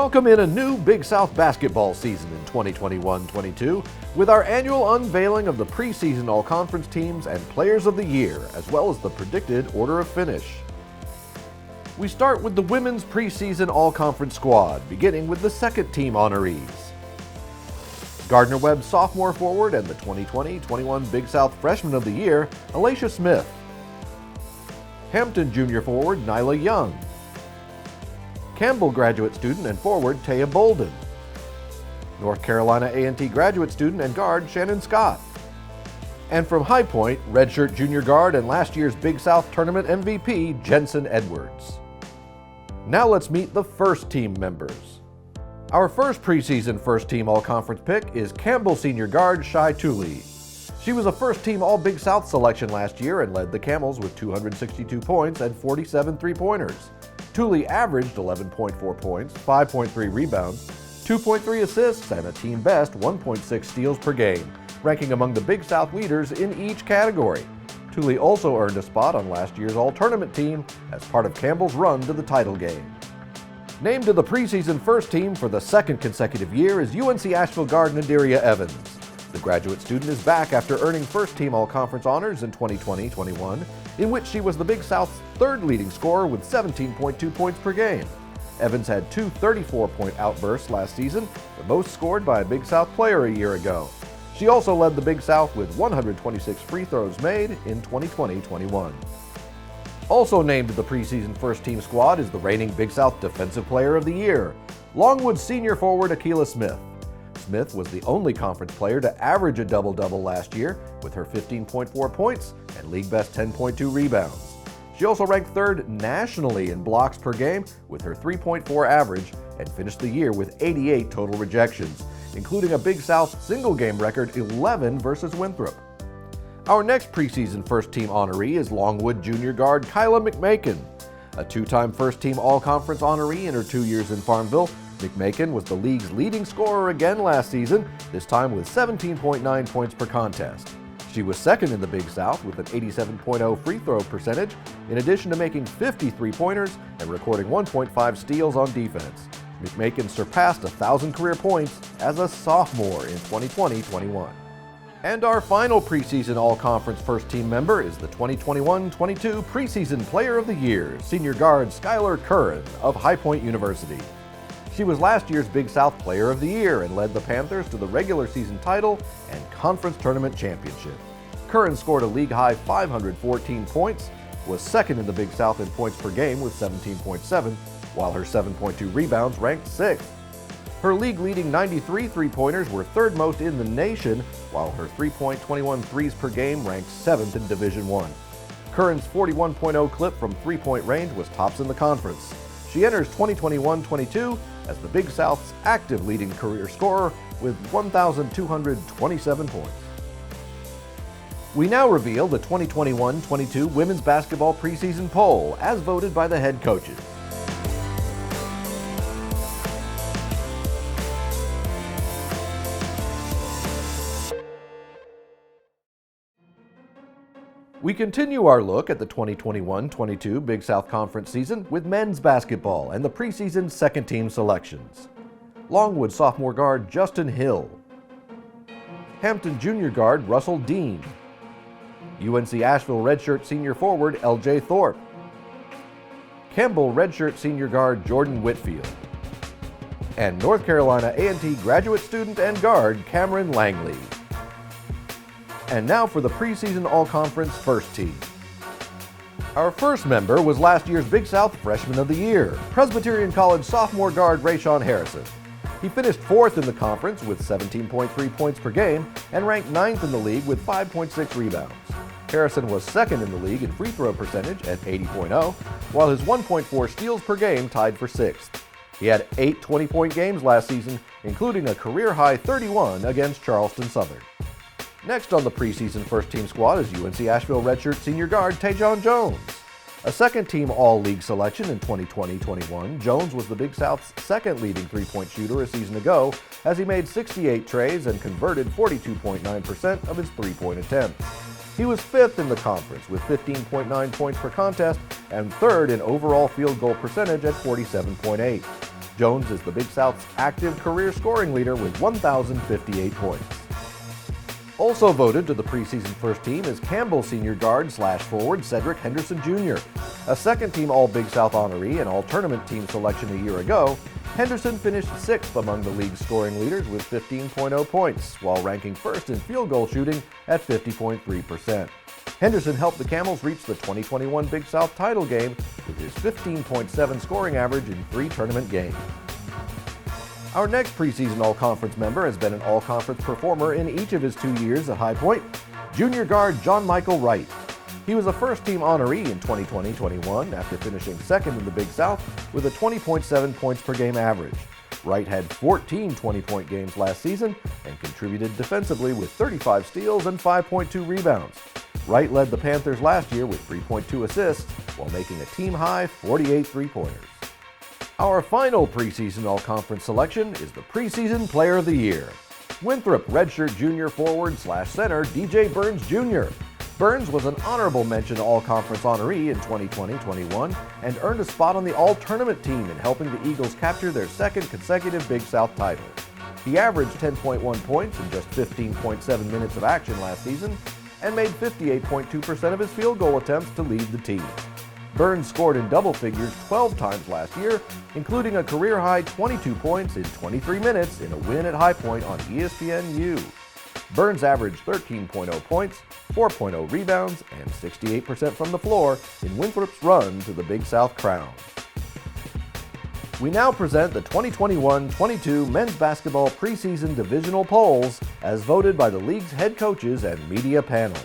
welcome in a new Big South basketball season in 2021-22 with our annual unveiling of the preseason all-conference teams and players of the year, as well as the predicted order of finish. We start with the women's preseason all-conference squad, beginning with the second team honorees. Gardner-Webb sophomore forward and the 2020-21 Big South freshman of the year, Alicia Smith. Hampton junior forward, Nyla Young. Campbell graduate student and forward, Taya Bolden. North Carolina A&T graduate student and guard, Shannon Scott. And from High Point, redshirt junior guard and last year's Big South Tournament MVP, Jensen Edwards. Now let's meet the first team members. Our first preseason first team all-conference pick is Campbell senior guard, Tully. She was a first-team All-Big South selection last year and led the Camels with 262 points and 47 three-pointers. Tully averaged 11.4 points, 5.3 rebounds, 2.3 assists, and a team best 1.6 steals per game, ranking among the Big South leaders in each category. Tully also earned a spot on last year's All-Tournament team as part of Campbell's run to the title game. Named to the preseason first team for the second consecutive year is UNC Asheville guard Naderia Evans. The graduate student is back after earning first-team all-conference honors in 2020-21, in which she was the Big South's third leading scorer with 17.2 points per game. Evans had two 34-point outbursts last season, the most scored by a Big South player a year ago. She also led the Big South with 126 free throws made in 2020-21. Also named to the preseason first-team squad is the reigning Big South Defensive Player of the Year, Longwood senior forward Akilah Smith. Smith was the only conference player to average a double-double last year with her 15.4 points and league-best 10.2 rebounds. She also ranked third nationally in blocks per game with her 3.4 average and finished the year with 88 total rejections, including a Big South single-game record 11 versus Winthrop. Our next preseason first-team honoree is Longwood junior guard Kyla Mcmakin. A two-time first-team all-conference honoree in her 2 years in Farmville, Mcmakin was the league's leading scorer again last season, this time with 17.9 points per contest. She was second in the Big South with an 87.0 free throw percentage, in addition to making 50 three-pointers and recording 1.5 steals on defense. Mcmakin surpassed 1,000 career points as a sophomore in 2020-21. And our final preseason all-conference first-team member is the 2021-22 Preseason Player of the Year, senior guard Skylar Curran of High Point University. She was last year's Big South Player of the Year and led the Panthers to the regular season title and conference tournament championship. Curran scored a league-high 514 points, was second in the Big South in points per game with 17.7, while her 7.2 rebounds ranked sixth. Her league-leading 93 three-pointers were third most in the nation, while her 3.21 threes per game ranked seventh in Division I. Curran's 41.0 clip from three-point range was tops in the conference. She enters 2021-22 as the Big South's active leading career scorer with 1,227 points. We now reveal the 2021-22 women's basketball preseason poll as voted by the head coaches. We continue our look at the 2021-22 Big South Conference season with men's basketball and the preseason second-team selections. Longwood sophomore guard Justin Hill. Hampton junior guard Russell Dean. UNC Asheville redshirt senior forward LJ Thorpe. Campbell redshirt senior guard Jordan Whitfield. And North Carolina A&T graduate student and guard Cameron Langley. And now for the preseason all-conference first team. Our first member was last year's Big South Freshman of the Year, Presbyterian College sophomore guard Rayshawn Harrison. He finished fourth in the conference with 17.3 points per game and ranked ninth in the league with 5.6 rebounds. Harrison was second in the league in free throw percentage at 80.0, while his 1.4 steals per game tied for sixth. He had 8 20-point games last season, including a career-high 31 against Charleston Southern. Next on the preseason first-team squad is UNC Asheville redshirt senior guard Tejon Jones. A second-team All-League selection in 2020-21, Jones was the Big South's second leading three-point shooter a season ago as he made 68 trays and converted 42.9% of his three-point attempts. He was fifth in the conference with 15.9 points per contest and third in overall field goal percentage at 47.8. Jones is the Big South's active career scoring leader with 1,058 points. Also voted to the preseason first team is Campbell senior guard/forward Cedric Henderson Jr. A second-team All-Big South honoree and All-Tournament team selection a year ago, Henderson finished 6th among the league's scoring leaders with 15.0 points, while ranking first in field goal shooting at 50.3%. Henderson helped the Camels reach the 2021 Big South title game with his 15.7 scoring average in 3 tournament games. Our next preseason All-Conference member has been an All-Conference performer in each of his 2 years at High Point, junior guard John Michael Wright. He was a first-team honoree in 2020-21 after finishing second in the Big South with a 20.7 points per game average. Wright had 14 20-point games last season and contributed defensively with 35 steals and 5.2 rebounds. Wright led the Panthers last year with 3.2 assists while making a team-high 48 three-pointers. Our final preseason All-Conference selection is the Preseason Player of the Year. Winthrop redshirt junior forward/center DJ Burns Jr. Burns was an honorable mention All-Conference honoree in 2020-21 and earned a spot on the All-Tournament team in helping the Eagles capture their second consecutive Big South title. He averaged 10.1 points in just 15.7 minutes of action last season and made 58.2% of his field goal attempts to lead the team. Burns scored in double figures 12 times last year, including a career-high 22 points in 23 minutes in a win at High Point on ESPNU. Burns averaged 13.0 points, 4.0 rebounds, and 68% from the floor in Winthrop's run to the Big South crown. We now present the 2021-22 men's basketball preseason divisional polls as voted by the league's head coaches and media panel.